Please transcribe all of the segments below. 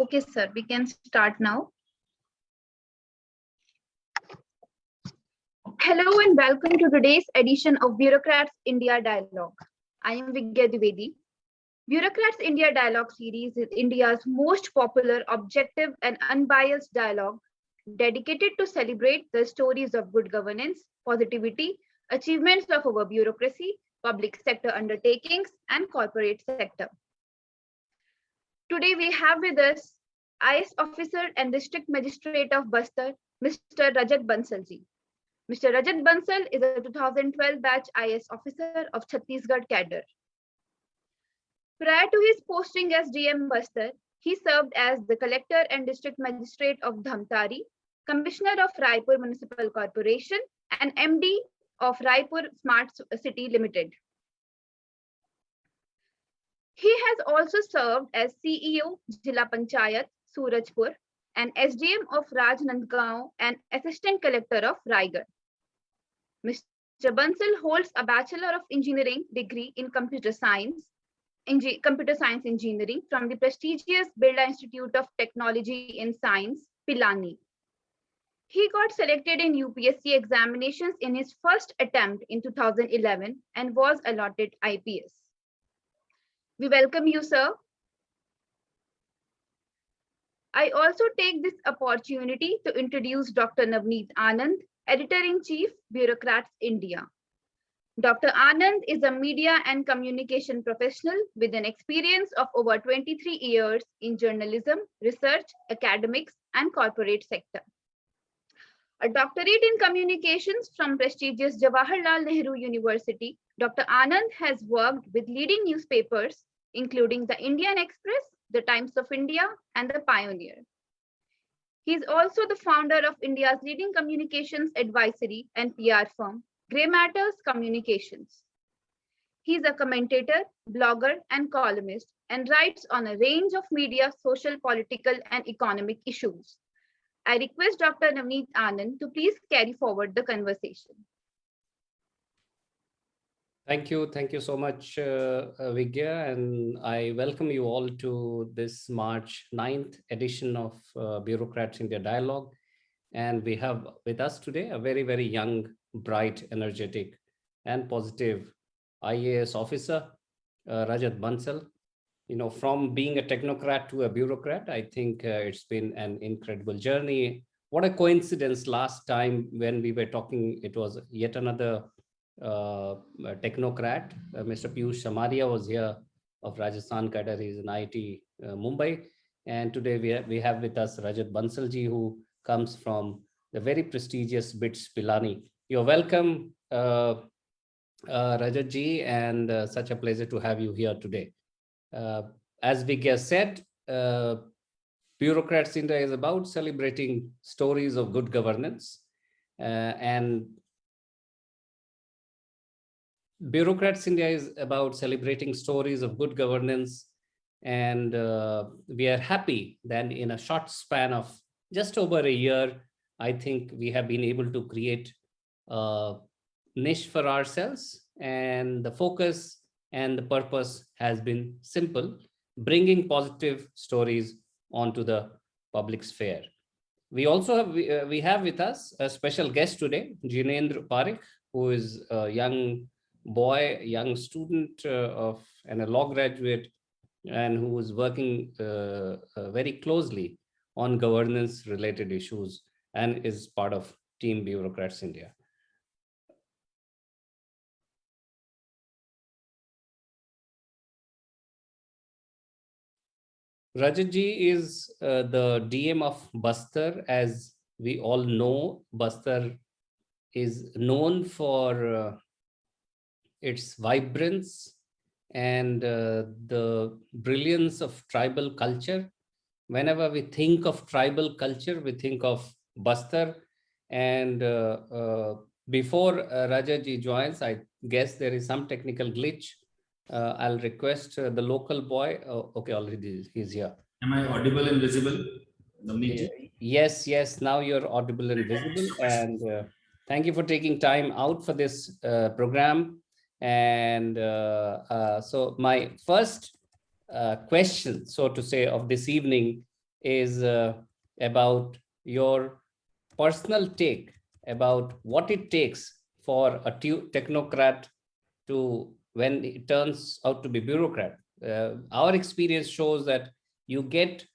Okay, sir, we can start now. Hello and welcome to today's edition of Bureaucrats India Dialogue. I am Vigya Dwivedi. Bureaucrats India Dialogue series is India's most popular, objective, and unbiased dialogue dedicated to celebrate the stories of good governance, positivity, achievements of our bureaucracy, public sector undertakings, and corporate sector. Today we have with us IAS officer and district magistrate of Bastar, Mr. Rajat Bansal ji. Mr. Rajat Bansal is a 2012 batch IAS officer of Chhattisgarh cadre. Prior to his posting as DM Bastar, he served as the collector and district magistrate of Dhamtari, commissioner of Raipur Municipal Corporation, and MD of Raipur Smart City Limited. He has also served as CEO, Jila Panchayat, Surajpur, and SDM of Rajnandgaon and Assistant Collector of Raigarh. Mr. Bansal holds a Bachelor of Engineering degree in Computer Science Engineering from the prestigious Birla Institute of Technology and Science, Pilani. He got selected in UPSC examinations in his first attempt in 2011 and was allotted IPS. We welcome you, sir. I also take this opportunity to introduce Dr. Navneet Anand, Editor-in-Chief, Bureaucrats India. Dr. Anand is a media and communication professional with an experience of over 23 years in journalism, research, academics, and corporate sector. A doctorate in communications from prestigious Jawaharlal Nehru University, Dr. Anand has worked with leading newspapers, including the Indian Express, the Times of India, and the Pioneer. He is also the founder of India's leading communications advisory and PR firm, Grey Matters Communications. He is a commentator, blogger, and columnist, and writes on a range of media, social, political, and economic issues. I request Dr. Navneet Anand to please carry forward the conversation. Thank you so much, Vigya, and I welcome you all to this March 9th edition of Bureaucrats India Dialogue. And we have with us today a very, very young, bright, energetic, and positive IAS officer, Rajat Bansal. You know, from being a technocrat to a bureaucrat, I think it's been an incredible journey. What a coincidence! Last time when we were talking, it was yet another technocrat. Mr. Piyush Samaria was here of Rajasthan cadre. He's in IIT Mumbai. And today we have with us Rajat Bansal ji, who comes from the very prestigious BITS Pilani. You're welcome, Rajat ji, and such a pleasure to have you here today. As Vigya said, Bureaucrats India is about celebrating stories of good governance, and Bureaucrats India is about celebrating stories of good governance, and we are happy that in a short span of just over a year, I think we have been able to create a niche for ourselves, and the focus and the purpose has been simple: bringing positive stories onto the public sphere. We also have with us a special guest today, Jinendra Parekh, who is a young boy, young student and a law graduate, and who is working very closely on governance related issues and is part of Team Bureaucrats India. Rajat ji is the DM of Bastar. As we all know, Bastar is known for its vibrance and the brilliance of tribal culture. Whenever we think of tribal culture, we think of Bastar. And before Rajat ji joins, I guess there is some technical glitch. I'll request the local boy. Okay, already he's here. Am I audible and visible? Yes, now you're audible and visible. And thank you for taking time out for this program. And so my first question, so to say, of this evening is about your personal take about what it takes for a technocrat to when it turns out to be bureaucrat. Our experience shows that you get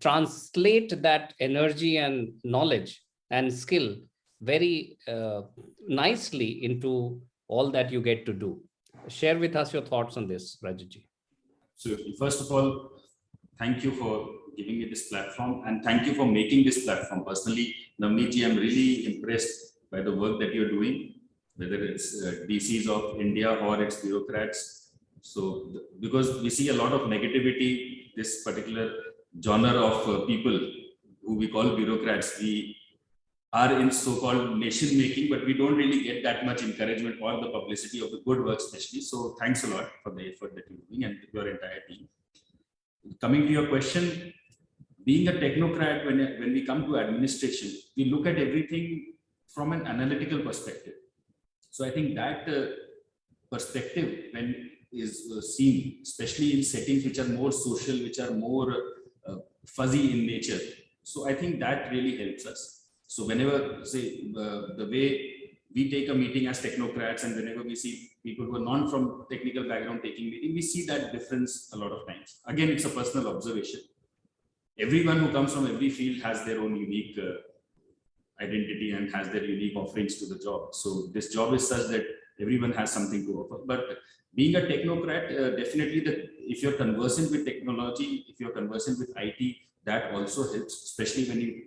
translate that energy and knowledge and skill very nicely into all that you get to do. Share with us your thoughts on this, Rajat. So first of all, thank you for giving me this platform and thank you for making this platform. Personally, Navneet, I'm really impressed by the work that you're doing, whether it's DCs of India or it's bureaucrats. So because we see a lot of negativity, this particular genre of people who we call bureaucrats, we are in so-called nation making, but we don't really get that much encouragement or the publicity of the good work especially. So thanks a lot for the effort that you're doing and your entire team. Coming to your question, being a technocrat, when we come to administration, we look at everything from an analytical perspective. So I think that perspective, when is seen, especially in settings which are more social, which are more fuzzy in nature. So I think that really helps us. So whenever, say, the way we take a meeting as technocrats, and whenever we see people who are not from technical background taking meeting, we see that difference a lot of times. Again, it's a personal observation. Everyone who comes from every field has their own unique identity and has their unique offerings to the job. So this job is such that everyone has something to offer. But being a technocrat, definitely if you're conversant with technology, if you're conversant with IT, that also helps, especially when you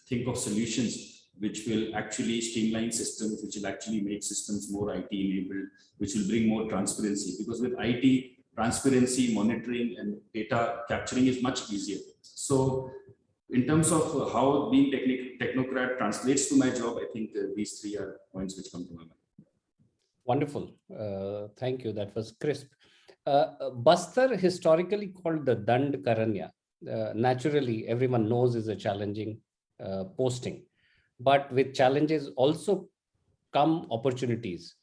think of solutions which will actually streamline systems, which will actually make systems more IT enabled, which will bring more transparency. Because with IT, transparency, monitoring, and data capturing is much easier. So in terms of how being technocrat translates to my job, I think these three are points which come to my mind. Wonderful. Thank you. That was crisp. Bastar, historically called the Dand Karanya, naturally everyone knows is a challenging posting. But with challenges also come opportunities.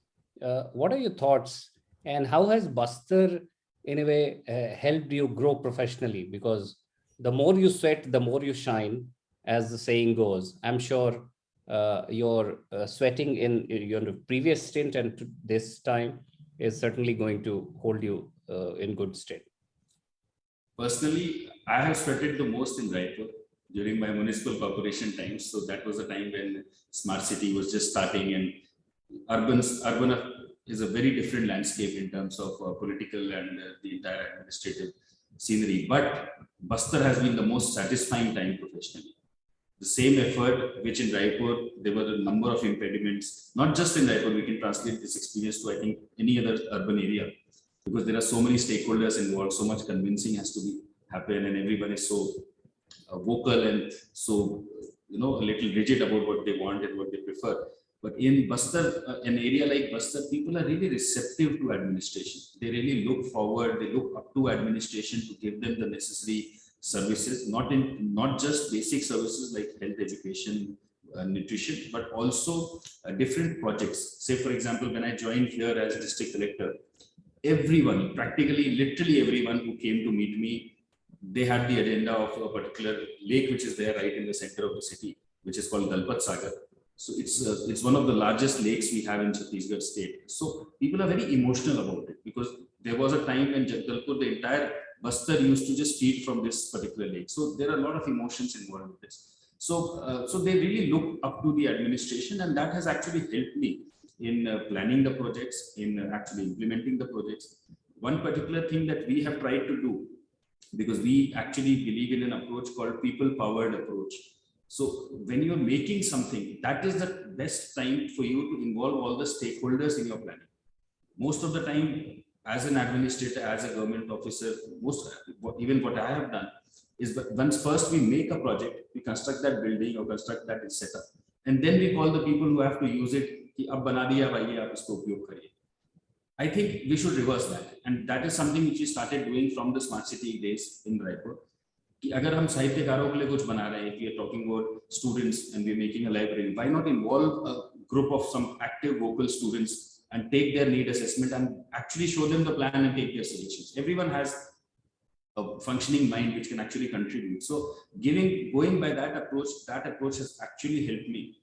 What are your thoughts, and how has Bastar in a way helped you grow professionally? Because the more you sweat, the more you shine, as the saying goes. I'm sure your sweating in your previous stint and this time is certainly going to hold you in good stead. Personally, I have sweated the most in Raipur during my municipal corporation times. So that was a time when smart city was just starting, and urban is a very different landscape in terms of political and the entire administrative scenery. But Bastar has been the most satisfying time professionally. The same effort, which in Raipur, there were a number of impediments, not just in Raipur, we can translate this experience to, I think, any other urban area, because there are so many stakeholders involved, so much convincing has to be happen, and everyone is so vocal and so, a little rigid about what they want and what they prefer. But in Bastar, an area like Bastar, people are really receptive to administration. They really look forward, they look up to administration to give them the necessary services, not just basic services like health, education, nutrition, but also different projects. Say, for example, when I joined here as district collector, everyone, practically literally everyone who came to meet me, they had the agenda of a particular lake which is there right in the center of the city, which is called Dalpat Sagar. So it's one of the largest lakes we have in Chhattisgarh state. So people are very emotional about it, because there was a time when Jagdalpur, the entire Bastar used to just feed from this particular lake. So there are a lot of emotions involved with this. So they really look up to the administration, and that has actually helped me in planning the projects, in actually implementing the projects. One particular thing that we have tried to do, because we actually believe in an approach called people-powered approach. So when you're making something, that is the best time for you to involve all the stakeholders in your planning. Most of the time, as an administrator, as a government officer, even what I have done is that once first we make a project, we construct that building or construct that setup, and then we call the people who have to use it, ki ab bana diya, bhaiya, aap isko upyog kariye. I think we should reverse that, and that is something which we started doing from the smart city days in Raipur. कि अगर हम साहित्यकारों के लिए कुछ बना रहे हैं, we are talking about students and we are making a library, why not involve a group of some active vocal students and take their need assessment and actually show them the plan and take their suggestions. Everyone has a functioning mind which can actually contribute. So going by that approach has actually helped me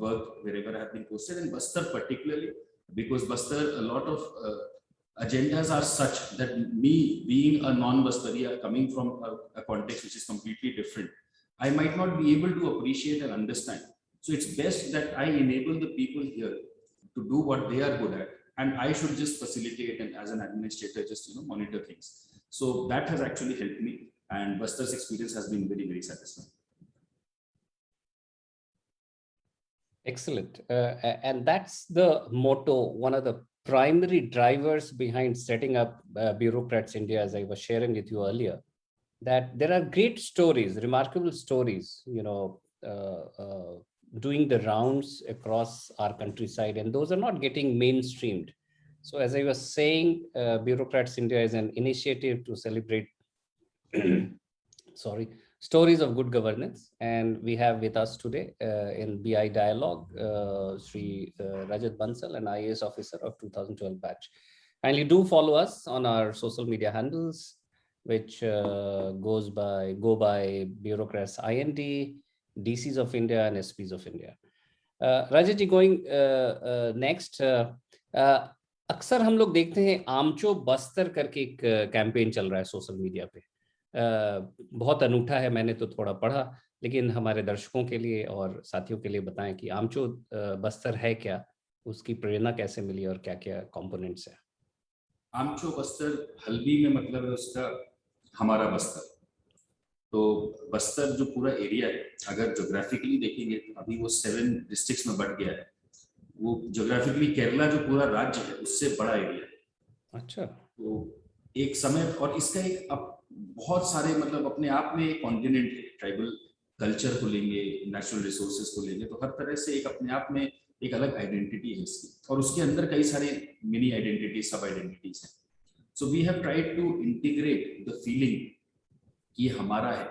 work wherever I have been posted, and Bastar particularly, because Bastar, a lot of agendas are such that me being a non-Bastaria, coming from a context which is completely different, I might not be able to appreciate and understand. So it's best that I enable the people here to do what they are good at, and I should just facilitate and as an administrator just monitor things. So that has actually helped me, and Bastar's experience has been very, very satisfying. Excellent. And that's the motto, one of the primary drivers behind setting up Bureaucrats India, as I was sharing with you earlier, that there are great stories, remarkable stories, doing the rounds across our countryside, and those are not getting mainstreamed. So as I was saying, Bureaucrats India is an initiative to celebrate stories of good governance. And we have with us today in BI Dialogue, Sri Rajat Bansal, an IAS officer of 2012 batch. Kindly do follow us on our social media handles, which go by Bureaucrats IND, DCs of India, and SPs of India. Rajat ji, going next, अक्सर हम लोग देखते हैं आमचो बस्तर करके एक campaign चल रहा है सोशल मीडिया पे, बहुत अनूठा है, मैंने तो थोड़ा पढ़ा, लेकिन हमारे दर्शकों के लिए और साथियों के लिए बताएं कि आमचो बस्तर है क्या, उसकी प्रेरणा कैसे मिली और क्या क्या कंपोनेंट्स है। आमचो बस्तर हल्बी में मतलब है उसका हमारा बस्तर। तो बस्तर जो पूरा एरिया है, अगर ज्योग्राफिकली देखेंगे अभी वो 7 डिस्ट्रिक्ट्स में बट गया है। वो ज्योग्राफिकली केरला जो पूरा राज्य है उससे बड़ा एरिया है। अच्छा। तो एक समय, और इसका एक बहुत सारे मतलब अपने आप में एक कॉन्टिनेंट है। ट्राइबल कल्चर को लेंगे, नेचुरल रिसोर्सेज को लेंगे, तो हर तरह से एक अपने आप में एक अलग आइडेंटिटी है इसकी, और उसके अंदर कई सारे मिनी आइडेंटिटी, सब आइडेंटिटीज हैं। So we have tried to integrate the feeling कि हमारा है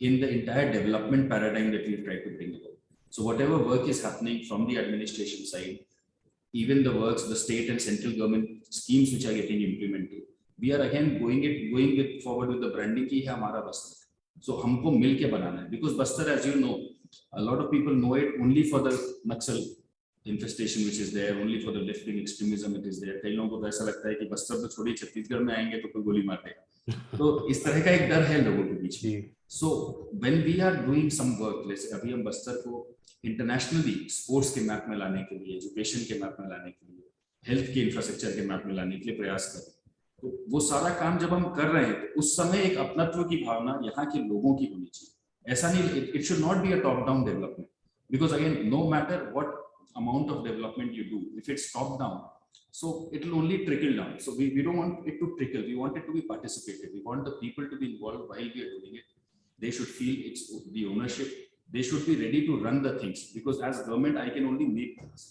in the entire development paradigm that we try to bring about. So whatever work is happening from the administration side, even the works, the state and central government schemes which are getting implemented, we are again going forward with the branding ki hai hamara Bastar. So humko milke banana hai, because Bastar, as you know, a lot of people know it only for the Naxal infestation which is there, only for the left-wing extremism it is there. कई लोगों को तो ऐसा लगता है कि बस्तर तो छोड़ी, छत्तीसगढ़ में आएंगे तो कोई गोली मार देगा। तो इस तरह का एक डर है लोगों के बीच में। So when we are doing some work, जैसे अभी हम बस्तर को इंटरनेशनली स्पोर्ट्स के मैप में लाने के लिए, एजुकेशन के मैप में लाने के लिए, हेल्थ के इंफ्रास्ट्रक्चर के मैप में लाने के लिए प्रयास कर रहे हैं, तो वो सारा काम जब हम कर रहे हैं तो उस समय एक अपनत्व की भावना यहाँ के लोगों की होनी चाहिए। ऐसा नहीं, it should not be a top down development, because again no matter what amount of development you do, if it's top down, so it will only trickle down. So we don't want it to trickle, we want it to be participative, we want the people to be involved while we are doing it. They should feel it's the ownership, they should be ready to run the things, because as government I can only make things.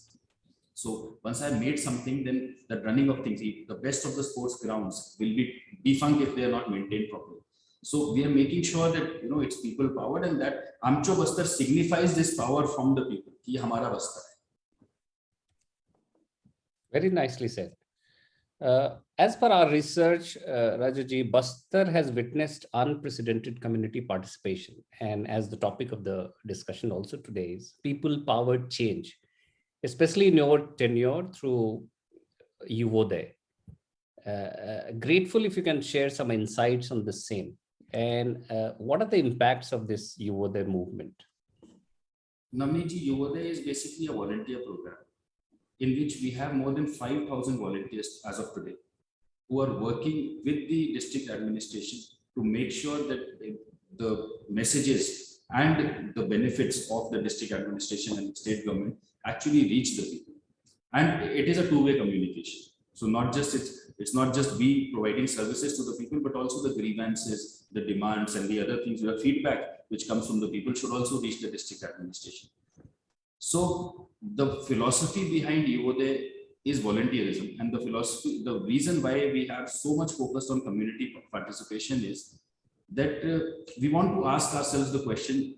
So once I made something, then the running of things, the best of the sports grounds will be defunct if they are not maintained properly. So we are making sure that it's people powered, and that Amcho Bastar signifies this power from the people कि हमारा बस्तर है। Very nicely said. As per our research, Rajaji, Bastar has witnessed unprecedented community participation. And as the topic of the discussion also today is people-powered change, especially in your tenure through Yuvodaya. Grateful if you can share some insights on the same. And what are the impacts of this Yuvodaya movement? Navneet, Yuvodaya is basically a volunteer program in which we have more than 5,000 volunteers as of today, who are working with the district administration to make sure that the messages and the benefits of the district administration and state government actually reach the people. And it is a two-way communication. So it's not just we providing services to the people, but also the grievances, the demands, and the other things, the feedback which comes from the people should also reach the district administration. So the philosophy behind Yuvodaya is volunteerism, and the reason why we have so much focus on community participation is that we want to ask ourselves the question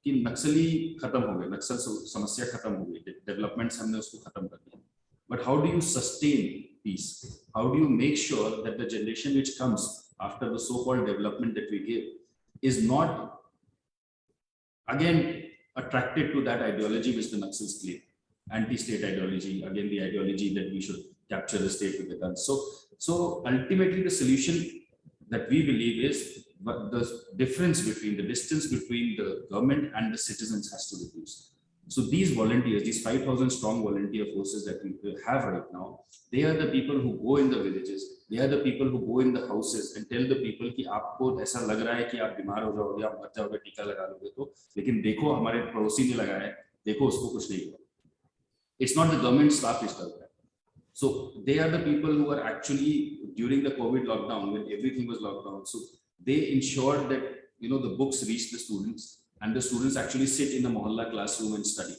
कि नक्सली खत्म हो गए, नक्सल समस्या खत्म हो गई, developments हमने उसको खत्म कर दिया, but how do you sustain peace? How do you make sure that the generation which comes after the so-called development that we give, is not again attracted to that ideology which the Naxals claim, anti-state ideology, again the ideology that we should capture the state with the guns. So ultimately the solution that we believe is the difference between the distance between the government and the citizens has to reduce. So these volunteers, these 5,000 strong volunteer forces that we have right now, they are the people who go in the villages. They are the people who go in the houses and tell the people कि आपको ऐसा लग रहा है कि आप बीमार हो जाओगे, आप मर जाओगे, टीका लगा लोगे तो, लेकिन देखो हमारे पड़ोसी ने लगाया है, देखो उसको कुछ नहीं हुआ. It's not the government staff which does that. So they are the people who are actually during the COVID lockdown, when everything was locked down. So they ensured that the books reach the students, and the students actually sit in the mohalla classroom and study.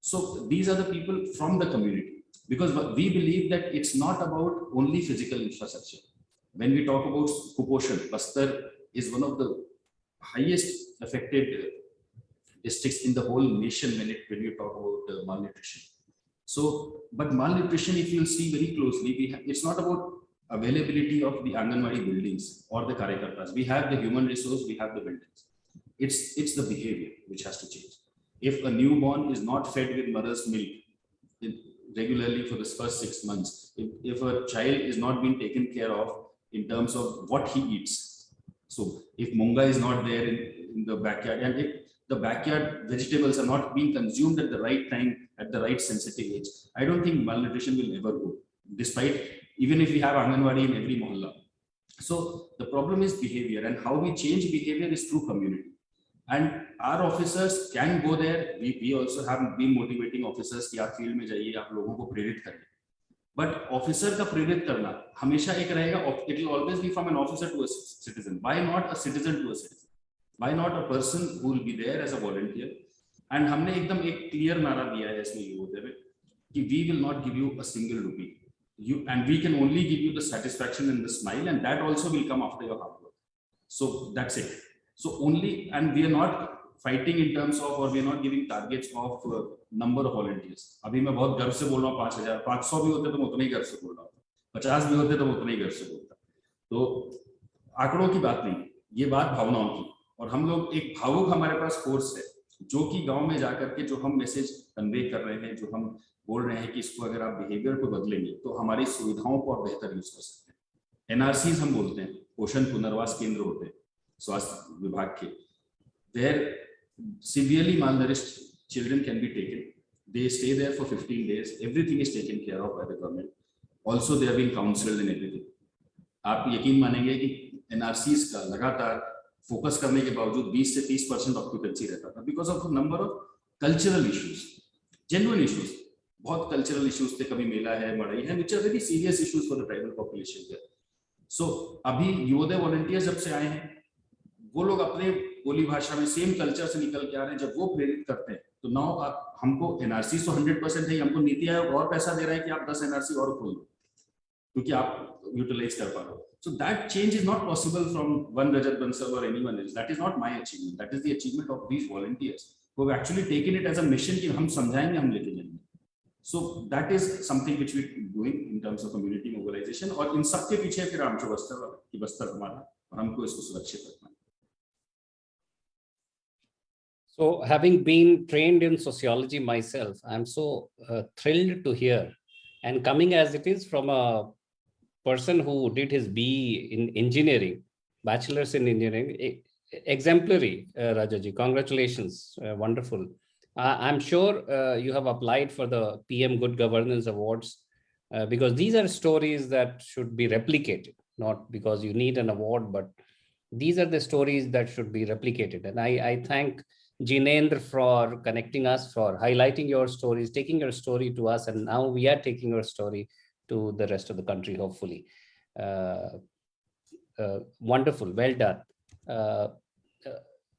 So these are the people from the community, because we believe that it's not about only physical infrastructure. When we talk about Kuposhan, Bastar is one of the highest affected districts in the whole nation when you talk about malnutrition. So, but malnutrition, if you see very closely, it's not about availability of the Anganwadi buildings or the Karyakartas. We have the human resource, we have the buildings. It's the behavior which has to change. If a newborn is not fed with mother's milk regularly for the first 6 months, if a child is not being taken care of in terms of what he eats, so if munga is not there in the backyard, and if the backyard vegetables are not being consumed at the right time, at the right sensitive age, I don't think malnutrition will ever go, despite even if we have Anganwadi in every mohalla. So the problem is behavior, and how we change behavior is through community. And our officers can go there. We also have been motivating officers कि आप field में जाइए, आप लोगों को प्रेरित करें. But officer का प्रेरित करना हमेशा एक रहेगा. It will always be from an officer to a citizen. Why not a citizen to a citizen? Why not a person who will be there as a volunteer? And हमने एकदम एक clear नारा दिया है इसमें ये होते हुए कि we will not give you a single rupee. And we can only give you the satisfaction and the smile, and that also will come after your hard work. So that's it. So only, and we are not fighting in terms of, or we are not giving targets of number of volunteers. अभी मैं बहुत गर्व से बोल रहा हूँ 5,000, 500 भी होते तो मैं उतना ही गर्व से बोल रहा हूँ, 50 भी होते तो मैं उतना ही गर्व से बोलता. तो आंकड़ों की बात नहीं, ये बात भावनाओं की. और हम लोग एक भावुक हमारे पास फोर्स है जो कि गांव में जाकर के जो हम मैसेज कन्वे कर रहे हैं, जो हम बोल रहे हैं कि इसको अगर आप बिहेवियर को बदलेंगे तो हमारी सुविधाओं को आप बेहतर यूज कर सकते हैं. एनआरसीज हम बोलते हैं, पोषण पुनर्वास केंद्र होते हैं स्वास्थ्य विभाग के, where severely malnourished children can be taken. They stay there for 15 days. Everything is taken care of by the government. Also, they are being counseled and everything. आप यकीन मानेंगे कि NRCs का लगातार फोकस करने के बावजूद 20 से 30% ऑक्यूपेंसी रहता था because of a number of cultural issues, genuine issues. बहुत cultural issues थे, कभी मेला है, मड़ई है, which are very serious issues for the tribal population there. So अभी युवदय volunteers जब से आए हैं, वो लोग अपने बोली भाषा में सेम कल्चर से निकल के आ रहे हैं. जब वो प्रेरित करते हैं तो नाउ आप हमको एनआरसी तो 100% है, हमको नीति आयोग और पैसा दे रहा है कि आप 10 एनआरसी और खोल दो क्योंकि आप यूटिलाइज कर पा रहे हो. So that change is not possible from one Rajat Bansal or anyone else. That is not my achievement. That is the achievement of these volunteers who have actually taken it as a mission कि हम समझाएंगे, हम लेके जाएंगे. So that is something which we are doing in terms of community mobilization. और इन सब के पीछे फिर आमचो बस्तर की बस्तर हमारा, और हमको इसको सुरक्षित रखना है. So, having been trained in sociology myself, I'm so thrilled to hear, and coming as it is from a person who did his BE in engineering, bachelor's in engineering, exemplary, Rajaji. Congratulations, wonderful. I'm sure you have applied for the PM Good Governance Awards because these are stories that should be replicated, not because you need an award, but these are the stories that should be replicated. And I thank Jinendra for connecting us, for highlighting your stories, taking your story to us, and now we are taking your story to the rest of the country, hopefully. Wonderful, well done.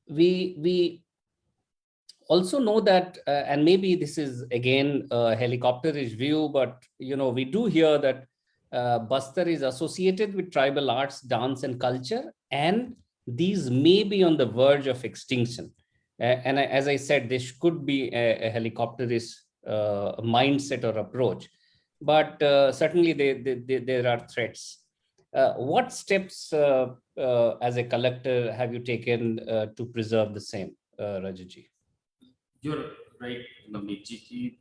We also know that, and maybe this is again a helicopterish view, but we do hear that Bastar is associated with tribal arts, dance, and culture, and these may be on the verge of extinction. And as I said, this could be a helicopterish mindset or approach, but certainly there are threats. What steps as a collector have you taken to preserve the same, Rajat ji? You're right, Navneet ji, कि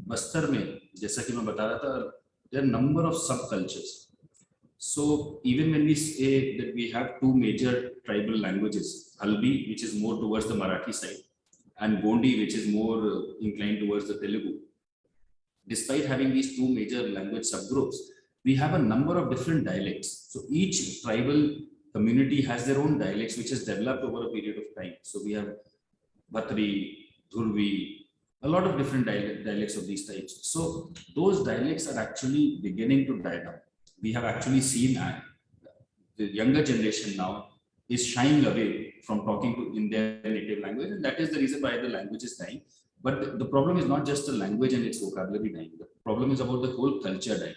बस्तर में जैसा कि मैं बता रहा था, there are number of subcultures. So even when we say that we have two major tribal languages, Halbi, which is more towards the Marathi side, and Gondi, which is more inclined towards the Telugu, despite having these two major language subgroups, we have a number of different dialects. So each tribal community has their own dialects, which has developed over a period of time. So we have Bhatri, Dhurvi, a lot of different dialects of these types. So those dialects are actually beginning to die down. We have actually seen the younger generation now is shying away from talking in their native language, and that is the reason why the language is dying. But the problem is not just the language and its vocabulary dying. The problem is about the whole culture dying,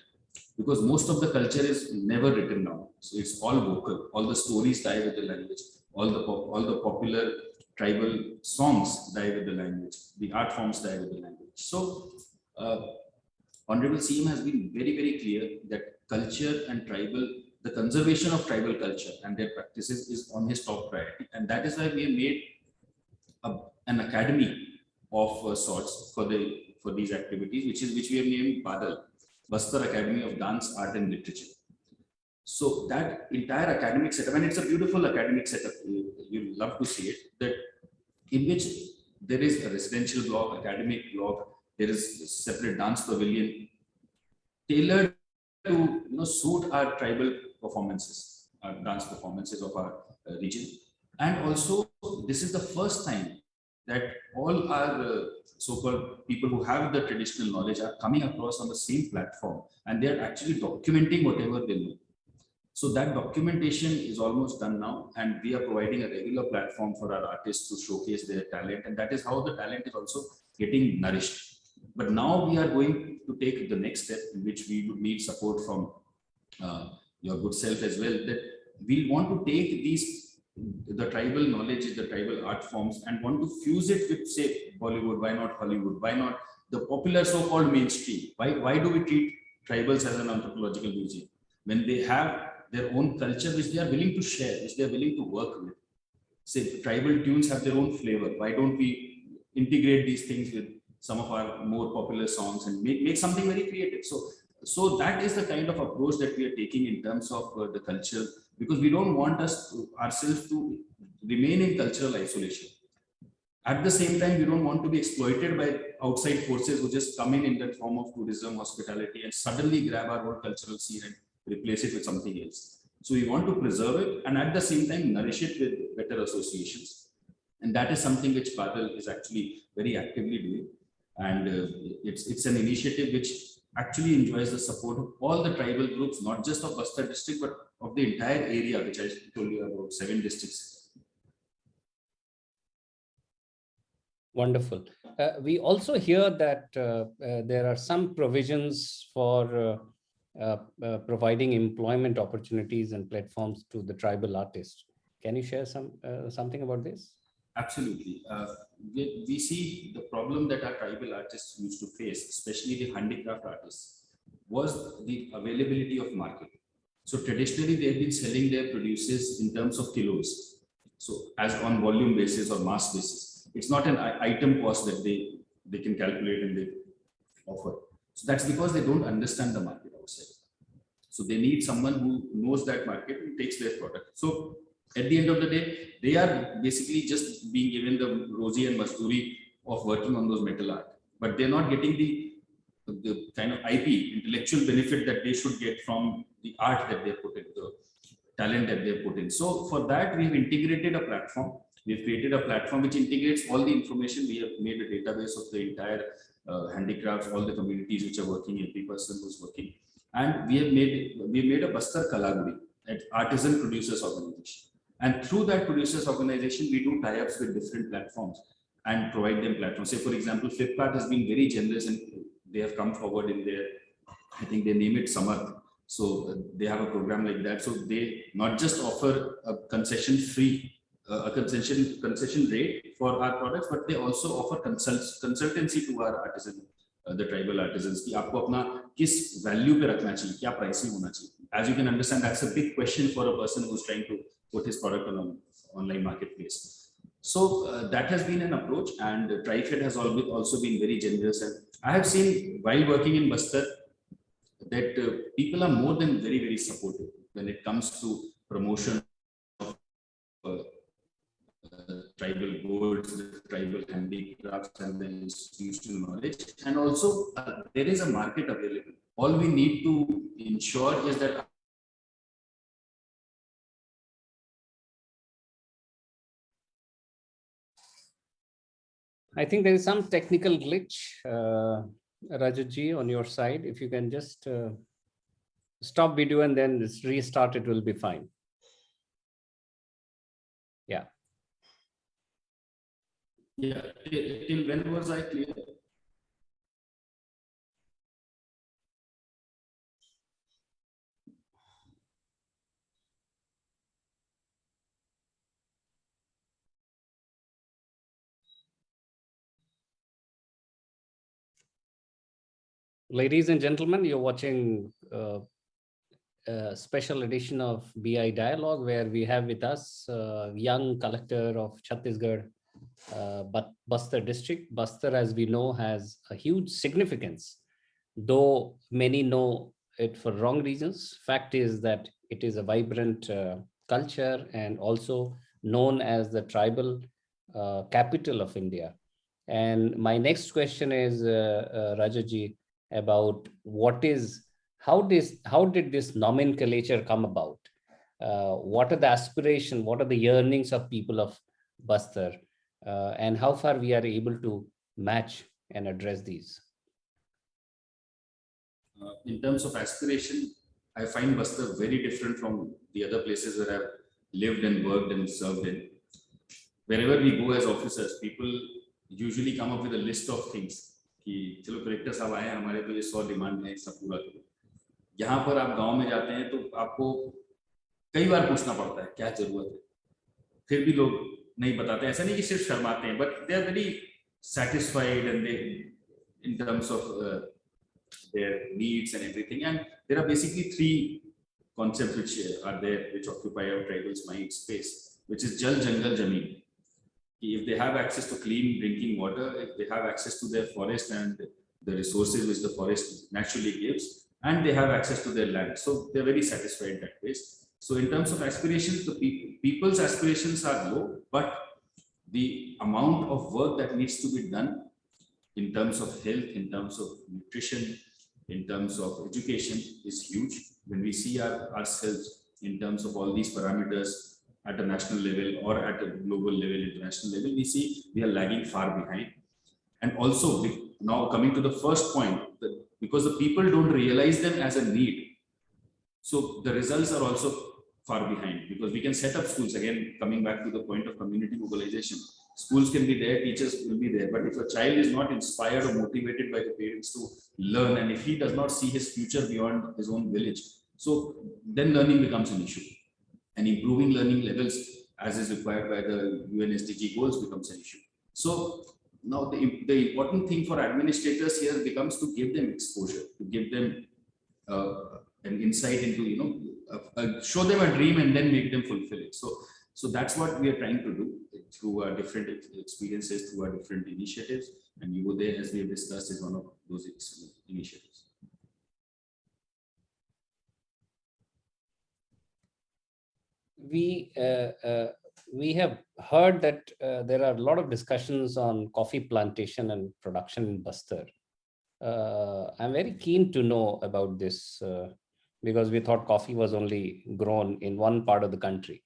because most of the culture is never written down. So it's all vocal. All the stories die with the language. All the popular tribal songs die with the language. The art forms die with the language. So Honorable CM has been very, very clear that culture and the conservation of tribal culture and their practices is on his top priority. And that is why we have made an academy of sorts for these activities, which we have named Badal, Bastar Academy of Dance, Art and Literature. So that entire academic setup, and it's a beautiful academic setup, you'll love to see it, that in which there is a residential block, academic block, there is a separate dance pavilion tailored to suit our tribal performances, our dance performances of our region. And also, this is the first time that all our so-called people who have the traditional knowledge are coming across on the same platform, and they are actually documenting whatever they know. So that documentation is almost done now, and we are providing a regular platform for our artists to showcase their talent, and that is how the talent is also getting nourished. But now we are going to take the next step, in which we would need support from your good self as well, that we want to take the tribal knowledge, the tribal art forms, and want to fuse it with, say, Bollywood. Why not Hollywood? Why not the popular so-called mainstream? Why do we treat tribals as an anthropological museum when they have their own culture, which they are willing to share, which they are willing to work with? Say, tribal tunes have their own flavor. Why don't we integrate these things with some of our more popular songs and make something very creative? So that is the kind of approach that we are taking in terms of the culture, because we don't want ourselves to remain in cultural isolation. At the same time, we don't want to be exploited by outside forces who just come in that form of tourism, hospitality, and suddenly grab our whole cultural scene and replace it with something else. So we want to preserve it and at the same time nourish it with better associations. And that is something which Badal is actually very actively doing. And it's an initiative which actually enjoys the support of all the tribal groups, not just of Bastar district, but of the entire area, which I told you about, 7 districts. Wonderful. We also hear that there are some provisions for providing employment opportunities and platforms to the tribal artists. Can you share something about this? Absolutely. We see the problem that our tribal artists used to face, especially the handicraft artists, was the availability of market. So traditionally, they've been selling their produces in terms of kilos. So as on volume basis or mass basis, it's not an item cost that they can calculate and they offer. So that's because they don't understand the market outside. So they need someone who knows that market and takes their product. So at the end of the day, they are basically just being given the rosy and masturi of working on those metal art, but they're not getting the kind of IP, intellectual benefit that they should get from the art that they put in, the talent that they put in. So for that, we've integrated a platform. We've created a platform which integrates all the information. We have made a database of the entire handicrafts, all the communities which are working, every person who's working. And we made a Bastar Kalaguri, an artisan producers organization. And through that producers organization, we do tie-ups with different platforms and provide them platforms. Say, for example, Flipkart has been very generous and they have come forward in their, I think they name it Samarth. So they have a program like that. So they not just offer a concession rate for our products, but they also offer consultancy to our artisan, the tribal artisans. कि आपको अपना किस value पे रखना चाहिए, क्या pricing होना चाहिए. As you can understand, that's a big question for a person who's trying to put his product on an online marketplace. So that has been an approach, and TriFed has also been very generous. And I have seen while working in Bastar that people are more than very, very supportive when it comes to promotion of tribal goods, tribal handicrafts, and the institutional knowledge. And also, there is a market available. All we need to ensure is that I think there is some technical glitch, Rajat ji, on your side. If you can just stop video and then just restart, it will be fine. Yeah. Yeah, till when was I clear? Ladies and gentlemen, you're watching a special edition of BI Dialogue, where we have with us young collector of Chhattisgarh, Bastar district. Bastar, as we know, has a huge significance, though many know it for wrong reasons. Fact is that it is a vibrant culture and also known as the tribal capital of India. And my next question is, Rajat ji, about how did this nomenclature come about? What are the aspiration, what are the yearnings of people of Bastar, and how far we are able to match and address these? In terms of aspiration, I find Bastar very different from the other places where I've lived and worked and served in. Wherever we go as officers, people usually come up with a list of things कि चलो collector साहब आए हमारे तो ये 100 demand है, सब पूरा करो. यहाँ पर आप गांव में जाते हैं तो आपको कई बार पूछना पड़ता है क्या जरूरत है, फिर भी लोग नहीं बताते. ऐसा नहीं कि सिर्फ शर्माते हैं, but they are very satisfied and they in terms of their needs and everything. And there are basically 3 concepts which are there, which occupy our tribal's mind space, which is Jal, Jangal, Jameen. If they have access to clean drinking water, if they have access to their forest and the resources which the forest naturally gives, and they have access to their land, so they're very satisfied that way. So in terms of aspirations, the people's aspirations are low, but the amount of work that needs to be done in terms of health, in terms of nutrition, in terms of education is huge. When we see ourselves in terms of all these parameters at a national level or at a global level, international level, we see we are lagging far behind. And also now coming to the first point, because the people don't realize them as a need, so the results are also far behind. Because we can set up schools, again coming back to the point of community mobilization, schools can be there, teachers will be there, but if a child is not inspired or motivated by the parents to learn, and if he does not see his future beyond his own village, so then learning becomes an issue, and improving learning levels as is required by the UN SDG goals becomes an issue. So now the important thing for administrators here becomes to give them exposure, to give them an insight into, show them a dream and then make them fulfill it. So that's what we are trying to do through our different experiences, through our different initiatives. And Yuvodaya, as we have discussed, is one of those initiatives. We have heard that there are a lot of discussions on coffee plantation and production in Bastar. I'm very keen to know about this because we thought coffee was only grown in one part of the country.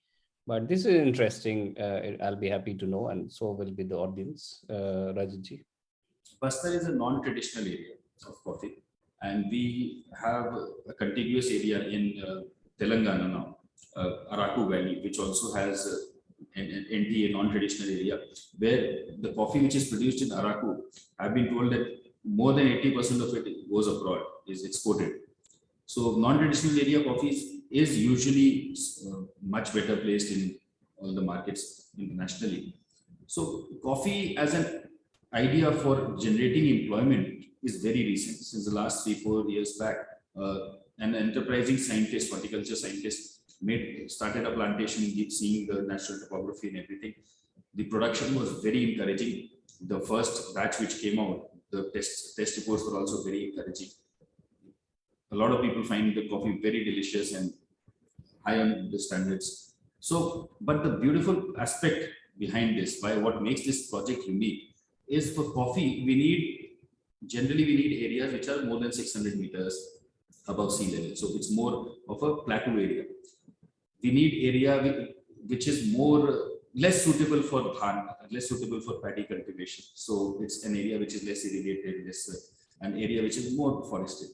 But this is interesting. I'll be happy to know, and so will be the audience. Rajat ji. Bastar is a non-traditional area of coffee, and we have a contiguous area in Telangana now, Araku Valley, which also has an NTA, non-traditional area, where the coffee which is produced in Araku, I've been told that more than 80% of it goes abroad, is exported. So non-traditional area coffees is usually much better placed in all the markets internationally. So coffee as an idea for generating employment is very recent. Since the last 3-4 years back, an enterprising scientist, horticulture scientist, started a plantation, seeing the natural topography and everything. The production was very encouraging. The first batch which came out, the test reports were also very encouraging. A lot of people find the coffee very delicious and high on the standards. So, but the beautiful aspect behind this, what makes this project unique, is for coffee, generally we need areas which are more than 600 meters above sea level. So it's more of a plateau area. We need area which is less suitable for dhan, less suitable for paddy cultivation. So it's an area which is less irrigated, an area which is more forested.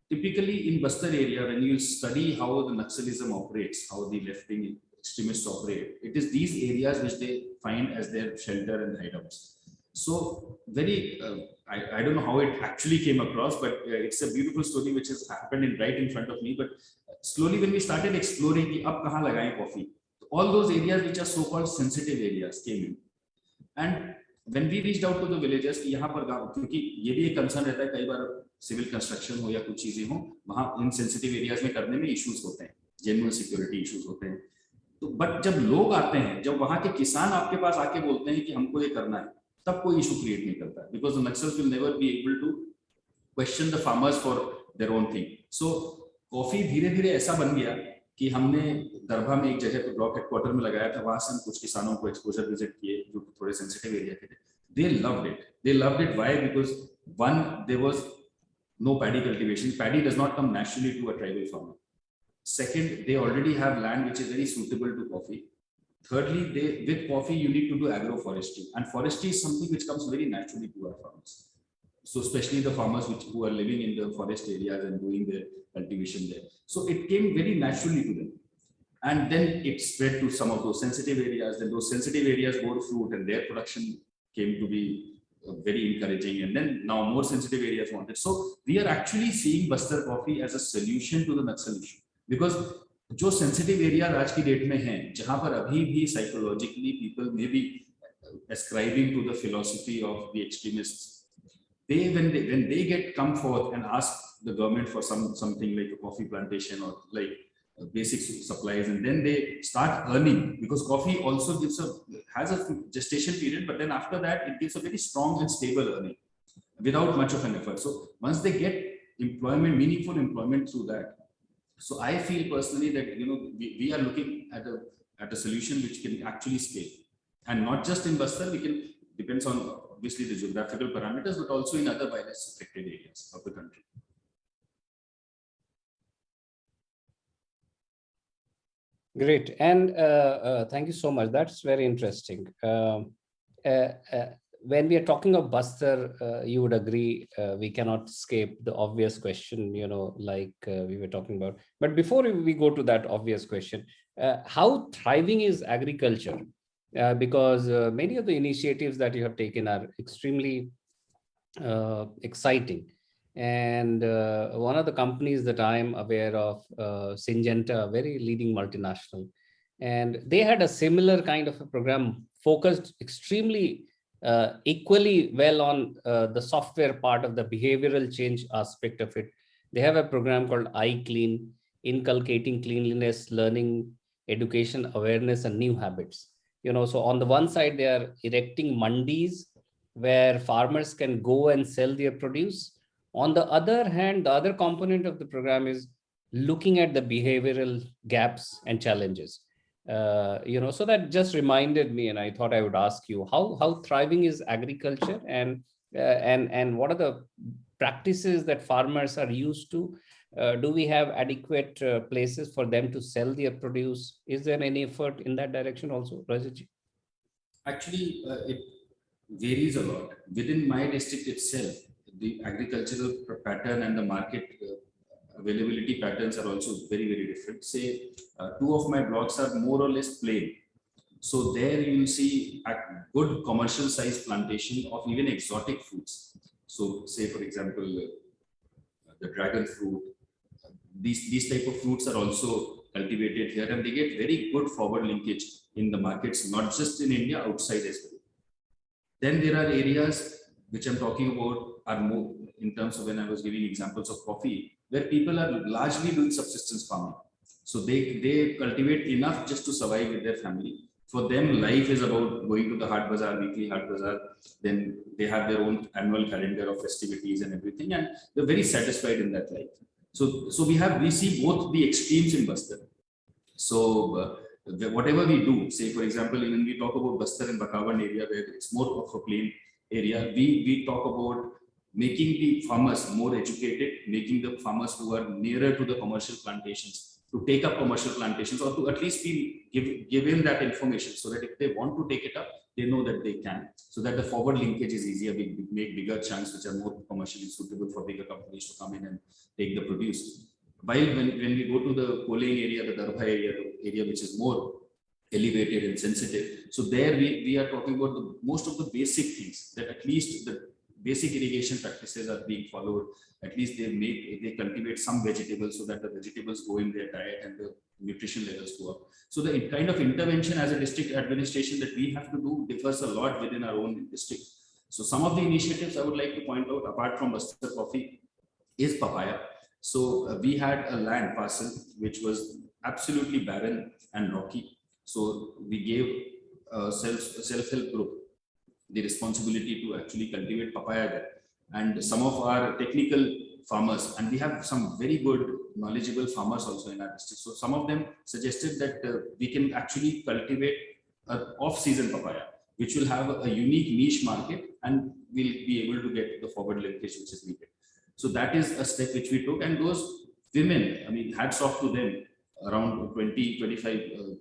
Typically in Bastar area, when you study how the Naxalism operates, how the left-wing extremists operate, it is these areas which they find as their shelter and hideouts. So I don't know how it actually came across, but it's a beautiful story which has happened right in front of me. But slowly when we started exploring, ab kahan lagaye coffee, all those areas which are so-called sensitive areas came in. And when we reached out to the villagers, कि यहाँ पर क्योंकि ये भी एक concern रहता है, कई बार सिविल कंस्ट्रक्शन हो या कुछ चीजें हो, वहाँ इन सेंसिटिव एरियाज में करने में इश्यूज होते हैं, जेन्युइन सिक्योरिटी इश्यूज होते हैं. तो बट जब लोग आते हैं, जब वहाँ के किसान आपके पास आके बोलते हैं कि हमको ये करना है, तब कोई इशू क्रिएट नहीं करता है, because the Naxals will never be able to question the farmers for their own thing. So कॉफी धीरे धीरे ऐसा बन गया कि हमने दरभा में एक जगह पे ब्लॉक हेडक्वार्टर में लगाया था. वहां से हम कुछ किसानों को एक्सपोजर विजिट किए जो थोड़े सेंसिटिव एरिया के थे. They loved it. Why? Because one, there was no paddy cultivation. Paddy does not come naturally to a tribal farmer. Second, they already have land which is very suitable to coffee. Thirdly, with coffee you need to do agroforestry, and forestry is something which comes very naturally to our farmers. So especially the farmers who are living in the forest areas and doing their cultivation there. So it came very naturally to them. And then it spread to some of those sensitive areas. Then those sensitive areas bore fruit, and their production came to be very encouraging. And then now more sensitive areas wanted. So we are actually seeing Bastar coffee as a solution to the Naxal issue. Because जो sensitive areas आज की date में हैं, जहाँ पर अभी भी psychologically people may be ascribing to the philosophy of the extremists, when they come forth and ask the government for something like a coffee plantation or like basic supplies, and then they start earning, because coffee also has a gestation period, but then after that it gives a very strong and stable earning without much of an effort. So once they get employment, meaningful employment through that, so I feel personally that we are looking at a solution which can actually scale, and not just in Bastar. We can, depends on obviously the geographical parameters, but also in other virus affected areas of the country. Great, and thank you so much. That's very interesting. When we are talking of Bastar, you would agree we cannot escape the obvious question, like we were talking about. But before we go to that obvious question, how thriving is agriculture? Because many of the initiatives that you have taken are extremely exciting. And one of the companies that I'm aware of, Syngenta, a very leading multinational, and they had a similar kind of a program focused extremely equally well on the software part of the behavioral change aspect of it. They have a program called iClean, inculcating cleanliness, learning, education, awareness, and new habits. So on the one side, they are erecting mandis where farmers can go and sell their produce. On the other hand, the other component of the program is looking at the behavioral gaps and challenges. So that just reminded me, and I thought I would ask you how thriving is agriculture, and what are the practices that farmers are used to? Do we have adequate places for them to sell their produce? Is there any effort in that direction also, Rajat? Actually, it varies a lot. Within my district itself, the agricultural pattern and the market availability patterns are also very, very different. Say, two of my blocks are more or less plain. So there you will see a good commercial size plantation of even exotic fruits. So say, for example, the dragon fruit, these type of fruits are also cultivated here, and they get very good forward linkage in the markets, not just in India, outside as well. Then there are areas which I'm talking about are more in terms of when I was giving examples of coffee, where people are largely doing subsistence farming. So they cultivate enough just to survive with their family. For them, life is about going to the Haat Bazaar, weekly Haat Bazaar. Then they have their own annual calendar of festivities and everything, and they're very satisfied in that life. So we see both the extremes in Bastar. So whatever we do, say for example, when we talk about Bastar and Bakawan area where it's more of a plain area, we talk about making the farmers more educated, making the farmers who are nearer to the commercial plantations to take up commercial plantations, or to at least be given that information so that if they want to take it up, they know that they can, so that the forward linkage is easier. We make bigger chunks which are more commercially suitable for bigger companies to come in and take the produce. While when we go to the Koleng area, the Darbha area, the area which is more elevated and sensitive, so there we are talking about the most of the basic things, that at least the basic irrigation practices are being followed. At least they cultivate some vegetables so that the vegetables go in their diet and the nutrition levels go up. So the kind of intervention as a district administration that we have to do differs a lot within our own district. So some of the initiatives I would like to point out, apart from Bastar coffee, is papaya. So we had a land parcel which was absolutely barren and rocky. So we gave a self-help group the responsibility to actually cultivate papaya there. And some of our technical farmers, and we have some very good knowledgeable farmers also in our district. So some of them suggested that we can actually cultivate an off-season papaya, which will have a unique niche market, and we'll be able to get the forward linkage which is needed. So that is a step which we took, and those women, I mean, hats off to them, around 20-25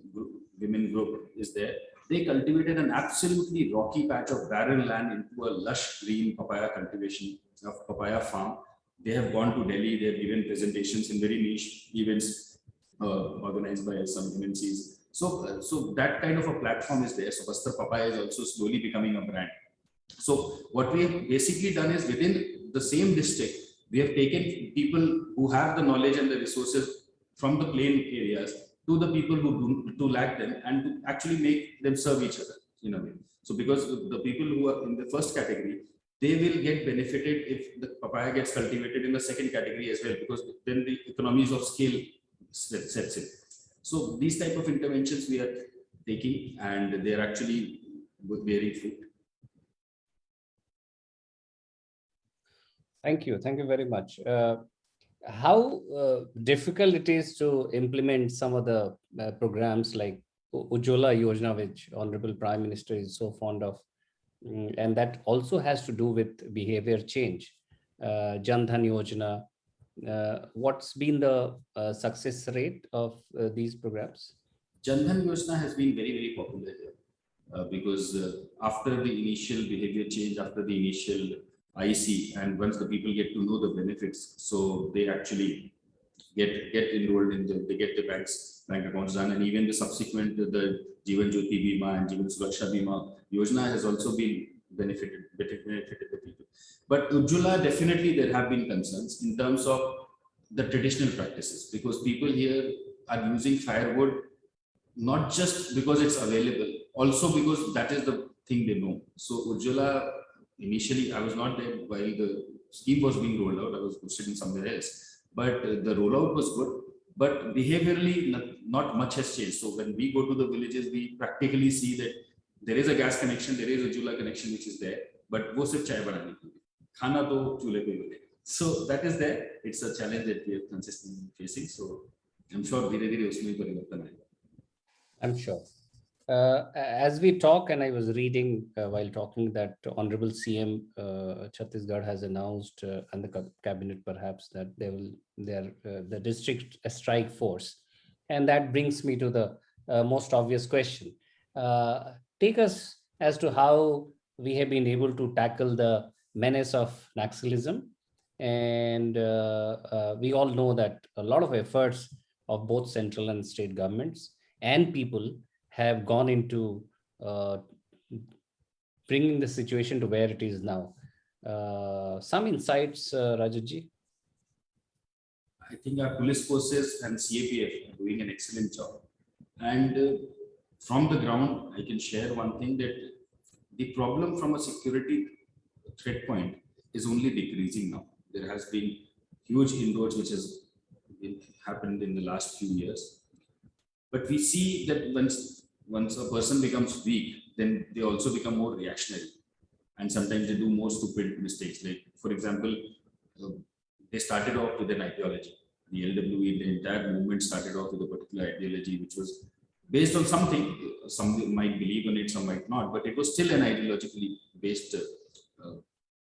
women group is there. They cultivated an absolutely rocky patch of barren land into a lush green papaya cultivation of papaya farm. They have gone to Delhi, they have given presentations in very niche events organized by some MNCs. So that kind of a platform is there. So Bastar Papaya is also slowly becoming a brand. So what we have basically done is, within the same district, we have taken people who have the knowledge and the resources from the plain areas to the people who do lack them, and to actually make them serve each other in a way. So because the people who are in the first category, they will get benefited if the papaya gets cultivated in the second category as well, because then the economies of scale sets in. So these type of interventions we are taking, and they are actually bearing fruit. Thank you very much. How difficult it is to implement some of the programs like Ujjwala Yojana, which Honorable Prime Minister is so fond of, and that also has to do with behavior change. Jan Dhan Yojana, what's been the success rate of these programs? Jan Dhan Yojana has been very popular here, because after the initial behavior change, after the initial IC, and once the people get to know the benefits, so they actually get enrolled in they get the bank accounts done, and even the subsequent the Jeevan Jyoti Bima and Jeevan Suraksha Bima Yojana has also been benefited the people. But Ujjwala, definitely there have been concerns in terms of the traditional practices, because people here are using firewood not just because it's available, also because that is the thing they know. So Ujjwala, initially, I was not there while the scheme was being rolled out. I was posted in somewhere else, but the rollout was good. But behaviorally, not much has changed. So when we go to the villages, we practically see that there is a gas connection, there is a Ujjwala connection which is there, but wo sirf chai banane ke liye, khana to chulhe pe milega. So that is there. It's a challenge that we are consistently facing. So I'm sure dhire dhire usme parivartan aayega. I'm sure. As we talk, and I was reading while talking that Honorable CM Chhattisgarh has announced, and the cabinet perhaps, that they are the district strike force, and that brings me to the most obvious question. Take us as to how we have been able to tackle the menace of Naxalism, and we all know that a lot of efforts of both central and state governments and people have gone into bringing the situation to where it is now. Some insights, Rajat. I think our police forces and CAPF are doing an excellent job. And from the ground, I can share one thing, that the problem from a security threat point is only decreasing now. There has been huge inroads which has happened in the last few years. But we see that once a person becomes weak, then they also become more reactionary. And sometimes they do more stupid mistakes. Like, for example, they started off with an ideology. The LWE, the entire movement started off with a particular ideology, which was based on something. Some might believe in it, some might not, but it was still an ideologically based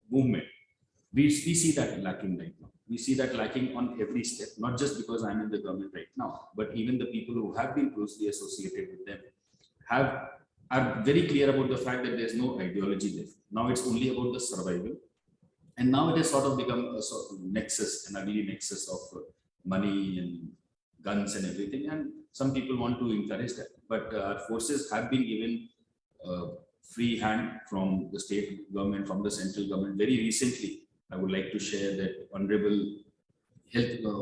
movement. We see that lacking right now. We see that lacking on every step, not just because I'm in the government right now, but even the people who have been closely associated with them are very clear about the fact that there's no ideology left. Now it's only about the survival. And now it has sort of become a sort of nexus, an ugly nexus of money and guns and everything. And some people want to encourage that. But our forces have been given free hand from the state government, from the central government. Very recently, I would like to share that Honorable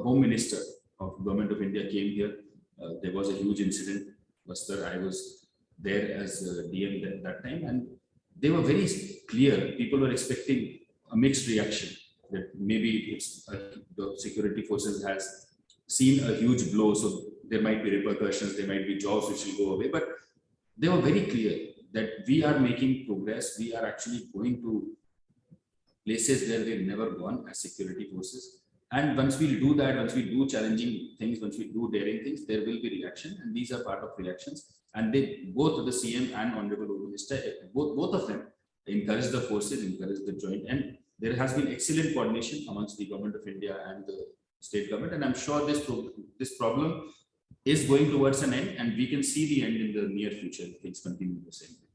Home Minister of Government of India came here. There was a huge incident. Bastar, I was there as DM at that time, and they were very clear. People were expecting a mixed reaction, that maybe it's the security forces has seen a huge blow, so there might be repercussions, there might be jobs which will go away, but they were very clear that we are making progress. We are actually going to places where we've never gone as security forces. And once we do that, once we do challenging things, once we do daring things, there will be reaction, and these are part of reactions. And they, both the CM and Honorable Home Minister, both of them encourage the forces, encourage the joint, and there has been excellent coordination amongst the Government of India and the state government. And I'm sure this problem is going towards an end, and we can see the end in the near future if things continue the same way.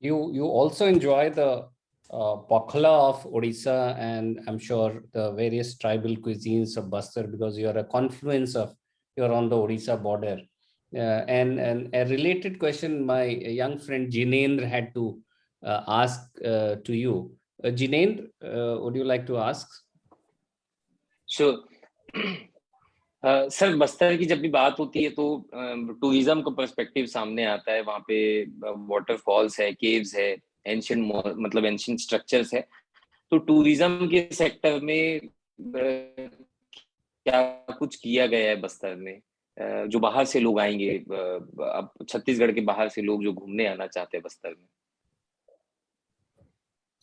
You also enjoy the Pakhala of Odisha, and I'm sure the various tribal cuisines of Bastar, because you are a confluence of, you're on the Odisha border. And a related question my young friend Jinendra had to ask to you. Jinendra, would you like to ask? Sure. Sir, Bastar की जब भी बात होती है तो tourism का perspective सामने आता है. वहाँ पे वाटरफॉल्स है, केव्स है, एंशिएंट स्ट्रक्चर्स है. तो टूरिज्म के सेक्टर में क्या कुछ किया गया है बस्तर में, जो बाहर से लोग आएंगे, अब छत्तीसगढ़ के बाहर से लोग जो घूमने आना चाहते हैं बस्तर में?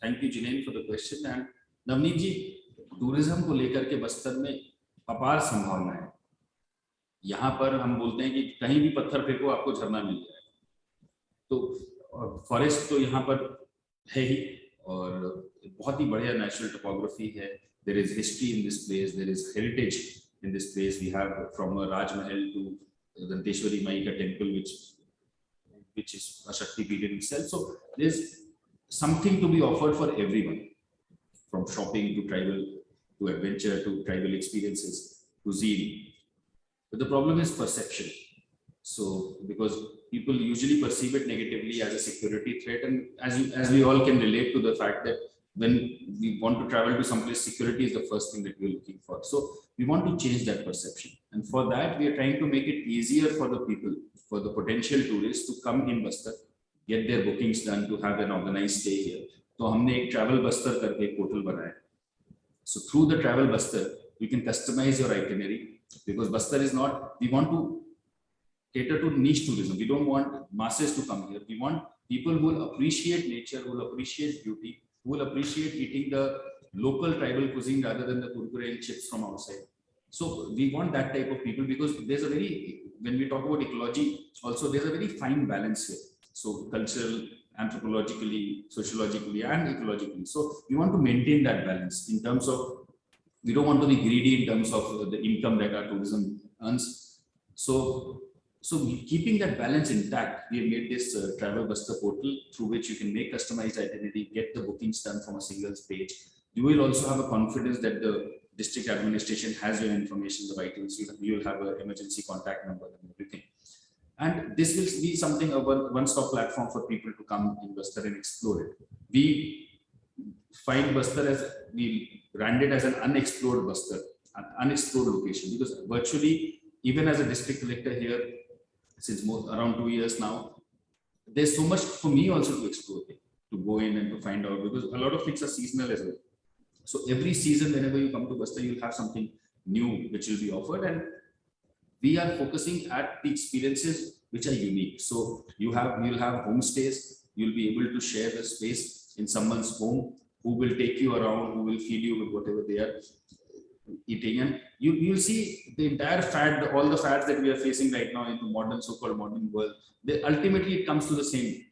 Thank you Jinendra for the question. And Navneet ji, tourism को लेकर के बस्तर में अपार संभावना है. यहाँ पर हम बोलते हैं कि कहीं भी पत्थर फेंको आपको झरना मिल जाए. तो फॉरेस्ट तो यहाँ पर है ही, और बहुत ही बढ़िया नेचुरल टोपोग्राफी है. There is history in this place, there is heritage in this place. We have from Rajmahal to Danteshwari Mai का temple which is a Shakti Peeth in itself. So there's something to be offered for everyone, from shopping to tribal, to adventure, to tribal experiences, cuisine. But the problem is perception. So because people usually perceive it negatively as a security threat, and as we all can relate to the fact that when we want to travel to someplace, security is the first thing that we're looking for. So we want to change that perception, and for that we are trying to make it easier for the people, for the potential tourists to come in Bastar, get their bookings done, to have an organized stay here. तो हमने एक travel Bastar करके एक portal बनाया. So through the travel Bastar, you can customize your itinerary, because Bastar is not, we want to cater to niche tourism. We don't want masses to come here. We want people who will appreciate nature, who will appreciate beauty, who will appreciate eating the local tribal cuisine rather than the kurkure and chips from outside. So we want that type of people, because there's a very, when we talk about ecology, also there's a very fine balance here. So cultural, anthropologically, sociologically, and ecologically. So we want to maintain that balance in terms of, we don't want to be greedy in terms of the income that our tourism earns. So keeping that balance intact, we have made this Travel Bastar portal through which you can make customized itinerary, get the bookings done from a single page. You will also have a confidence that the district administration has your information, the vitals. You will have an emergency contact number and everything. And this will be something, a one-stop platform for people to come in Bastar and explore it. We find Bastar as, we branded as an unexplored Bastar, an unexplored location, because virtually, even as a district collector here, since around 2 years now, there's so much for me also to explore. to go in and to find out, because a lot of things are seasonal as well. So every season, whenever you come to Bastar, you'll have something new which will be offered, and we are focusing at the experiences which are unique. So you'll have homestays. You'll be able to share the space in someone's home, who will take you around, who will feed you with whatever they are eating, and you'll see the entire fad, all the fads that we are facing right now in the modern, so-called modern world. Ultimately, it comes to the same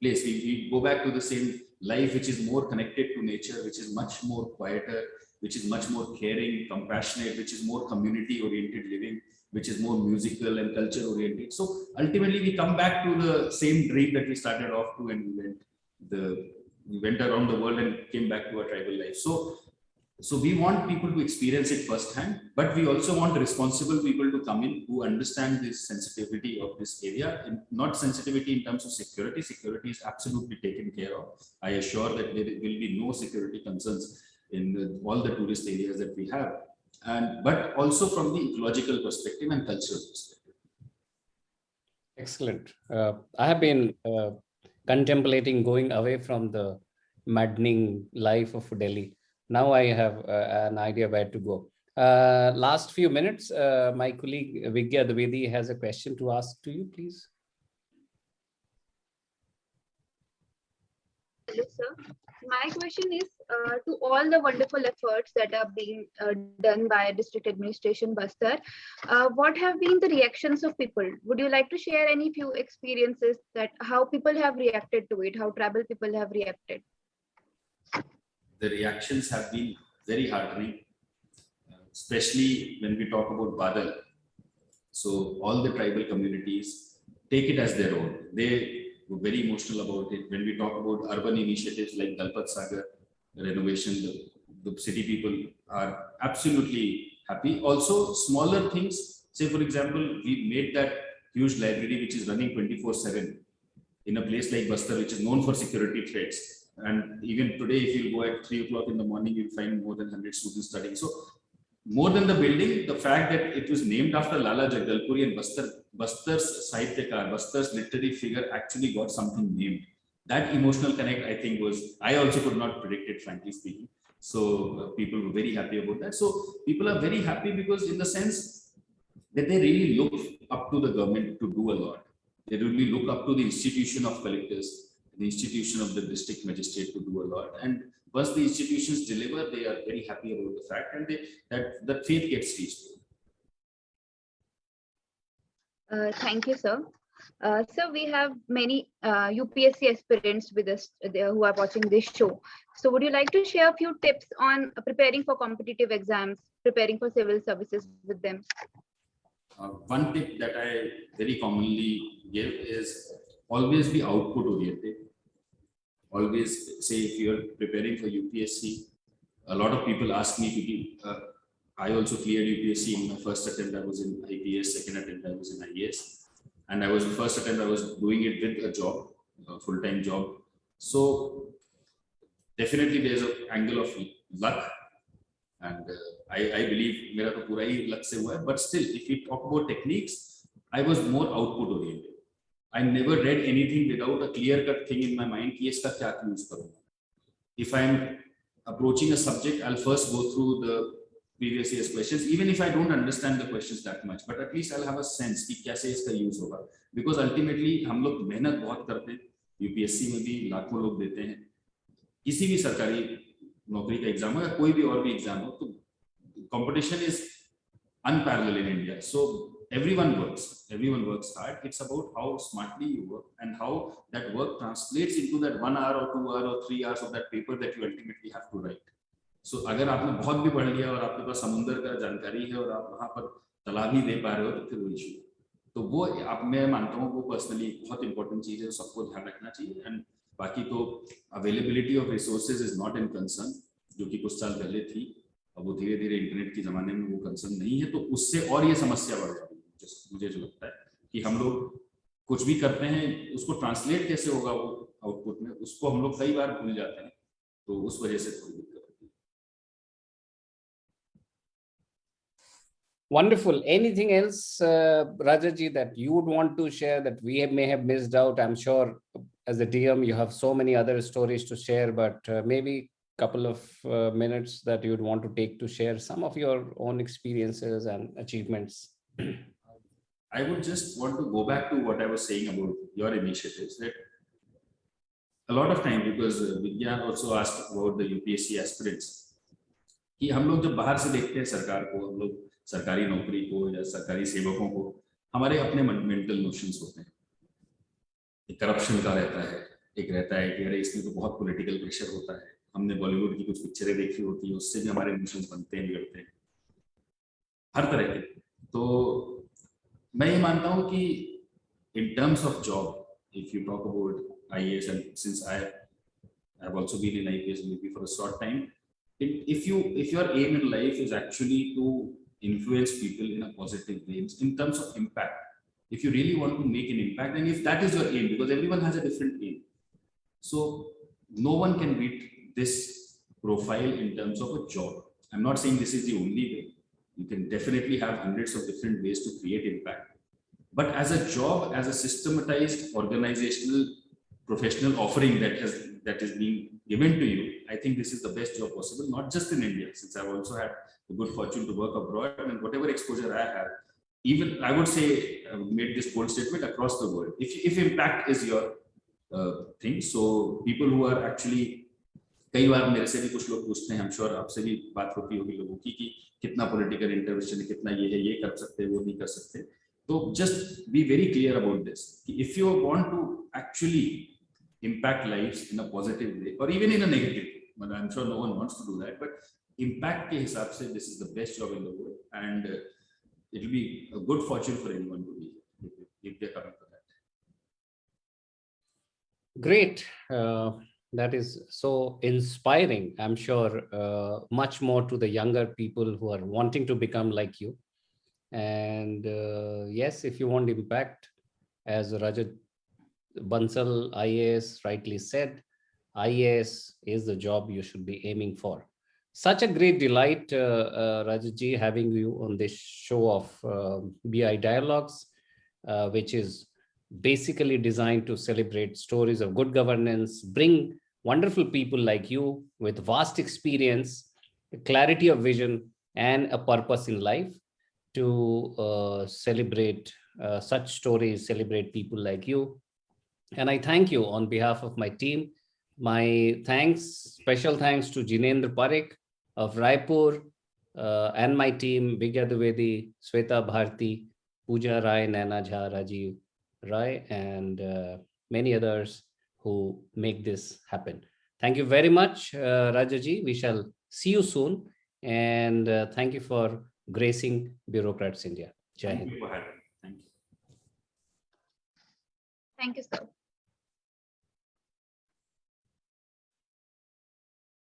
place. We go back to the same life, which is more connected to nature, which is much more quieter, which is much more caring, compassionate, which is more community-oriented living, which is more musical and culture-oriented. So ultimately, we come back to the same dream that we started off to, and we went around the world and came back to our tribal life. So we want people to experience it firsthand, but we also want responsible people to come in who understand this sensitivity of this area, and not sensitivity in terms of security. Security is absolutely taken care of. I assure that there will be no security concerns in all the tourist areas that we have, but also from the ecological perspective and cultural perspective. Excellent. I have been contemplating going away from the maddening life of Delhi. Now I have an idea where to go. Last few minutes, my colleague Vigya Dwivedi has a question to ask to you, please. Hello, sir. My question is to all the wonderful efforts that are being done by District Administration Bastar. What have been the reactions of people? Would you like to share any few experiences that how people have reacted to it, how tribal people have reacted? The reactions have been very heartening, especially when we talk about Badal. So all the tribal communities take it as their own. They were very emotional about it. When we talk about urban initiatives like Dalpat Sagar renovation, the city people are absolutely happy. Also, smaller things, say for example, we made that huge library which is running 24/7 in a place like Bastar, which is known for security threats. And even today, if you go at 3 o'clock in the morning, you'll find more than 100 students studying. So more than the building, the fact that it was named after Lala Jagdalpuri and Bastar's Sahityakar, Bastar's literary figure actually got something named. That emotional connect, I think, I also could not predict it, frankly speaking. So people were very happy about that. So people are very happy because in the sense that they really look up to the government to do a lot. They really look up to the institution of collectors, the institution of the district magistrate to do a lot. And once the institutions deliver, they are very happy about the fact, and that faith gets reached. Thank you, sir. So we have many UPSC aspirants with us who are watching this show. So would you like to share a few tips on preparing for competitive exams, preparing for civil services with them? One tip that I very commonly give is always be output oriented. Always say, if you're preparing for UPSC, a lot of people ask me to be, I also cleared UPSC in my first attempt. I was in IPS, second attempt I was in IAS. And I was the first attempt, I was doing it with a job, a full-time job. So definitely there's an angle of luck. And I believe mera to pura hi luck se hua hai. But still, if we talk about techniques, I was more output oriented. I never read anything without a clear-cut thing in my mind. Ki iska kya use karunga. If I'm approaching a subject, I'll first go through the previous year's questions, even if I don't understand the questions that much, but at least I'll have a sense कि कैसे इसका use होगा. Because ultimately हम लोग मेहनत बहुत करते हैं, UPSC में भी लाखों लोग देते हैं, किसी भी सरकारी नौकरी का एग्जाम हो या कोई भी और भी एग्जाम हो, तो competition is unparalleled in India. So everyone works hard. It's about how smartly you work and how that work translates into that 1 hour or 2 hours or 3 hours of that paper that you ultimately have to write. So अगर आपने बहुत भी पढ़ लिया और आपके पास समुद्र का जानकारी है और आप वहाँ पर तालाब ही दे पा रहे हो, तो फिर वो इशू. तो वो आप मैं मानता हूँ वो पर्सनली बहुत इंपॉर्टेंट चीज है, सबको ध्यान रखना चाहिए. एंड बाकी तो availability of resources is not in concern, जो कि कुछ साल पहले थी. अब वो धीरे धीरे इंटरनेट के जमाने में वो कंसर्न नहीं है, तो उससे और ये समस्या बढ़ जाती है. मुझे जो लगता है कि हम लोग कुछ भी करते हैं, उसको ट्रांसलेट कैसे होगा वो आउटपुट में, उसको हम लोग कई बार भूल जाते हैं. तो उस वजह से थोड़ी दिक्कत. Wonderful. Anything else, Rajat ji, that you would want to share that we may have missed out? I'm sure as a DM, you have so many other stories to share, but maybe couple of minutes that you'd want to take to share some of your own experiences and achievements. I would just want to go back to what I was saying about your initiatives, that a lot of time, because Vidya also asked about the UPSC aspirants, कि हम लोग जब बाहर से देखते हैं सरकार को, हम लोग सरकारी नौकरी को या सरकारी सेवकों को, हमारे अपने मेंटल नोशंस होते हैं, एक करप्शन का रहता है, एक रहता है कि अरे इसमें तो बहुत पॉलिटिकल प्रेशर होता है, हमने बॉलीवुड की कुछ पिक्चरें देखी होती है, उससे भी हमारे इमोशंस बनते हैं, बिगड़ते हैं, हर तरह के। तो मैं ये मानता हूँ कि in terms of job, if you talk about IAS, and since I've also been in IAS maybe for a short time, if your aim in life is actually to influence people in a positive way, in terms of impact, if you really want to make an impact, and if that is your aim, because everyone has a different aim, so no one can beat this profile in terms of a job. I'm not saying this is the only way. You can definitely have hundreds of different ways to create impact. But as a job, as a systematized organizational professional offering that is being given to you, I think this is the best job possible, not just in India, since I've also had the good fortune to work abroad, and whatever exposure I have, even I would say I've made this bold statement across the world. If impact is your thing, so people who are actually, कई बार मेरे से भी कुछ लोग पूछते हैं, I'm sure आपसे भी बात होती होगी लोगों की कि कितना पॉलिटिकल इंटरवेंशन है, कितना ये है, ये कर सकते हैं, वो नहीं कर सकते। तो just be very clear about this. If you want to actually impact lives in a positive way or even in a negative way, but I'm sure no one wants to do that, but impact के हिसाब से this is the best job in the world, and it will be a good fortune for anyone to be if they're coming for that. Great. That is so inspiring. I'm sure much more to the younger people who are wanting to become like you. And yes, if you want impact, as Rajat Bansal IAS rightly said, IAS is the job you should be aiming for. Such a great delight, Rajat, having you on this show of BI Dialogues, which is basically designed to celebrate stories of good governance, bring wonderful people like you with vast experience, clarity of vision, and a purpose in life to celebrate such stories, celebrate people like you. And I thank you on behalf of my team. My thanks, special thanks to Jinendra Parekh of Raipur and my team, Vigya Dwivedi, Sweta Bharti, Pooja Rai, Naina Jha, Rajiv Rai, and many others who make this happen. Thank you very much, Rajaji. We shall see you soon. And thank you for gracing Bureaucrats India. Jai Hind. Thank you for having me. Thank you. Thank you, sir.